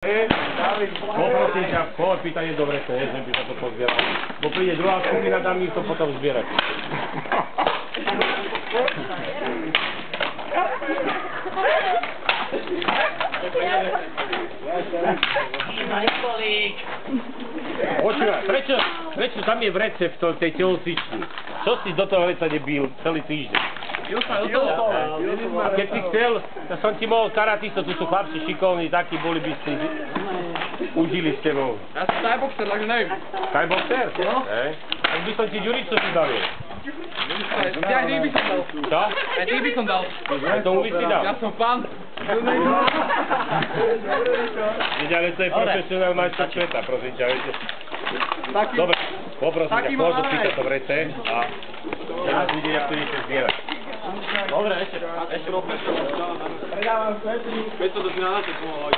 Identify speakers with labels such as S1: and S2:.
S1: Poprosím ťa, pýtanie dobre to je, že by sa to pozbieralo. Bo príde druhá skupina, dám ich to potom zbierať. Počúvaj, prečo tam je vrece v tej telocvični? Čo si do toho vreca nebil celý týždeň? A keď si chcel, to som ti mohol karatisto, tu sú chlapci šikovní, takí boli by si užili s tebou.
S2: Ja som thai-boxer, takže neviem.
S1: Thai-boxer?
S2: No.
S1: Tak by som ti ďuricu si dal.
S2: Ja aj ty by som dal.
S1: Čo?
S2: Aj ty by som dal.
S1: Tomu by si dal?
S2: Ja som fan.
S1: Veď, ale to je profesionál majster sveta, prosím ťa, viete. Dobre, poprosím ťa, poď pýtať to vrece a teraz vidieť, jak to idete zbierať.
S2: Dobre, ešte predávam Petri. Keď to si na načet pomohol.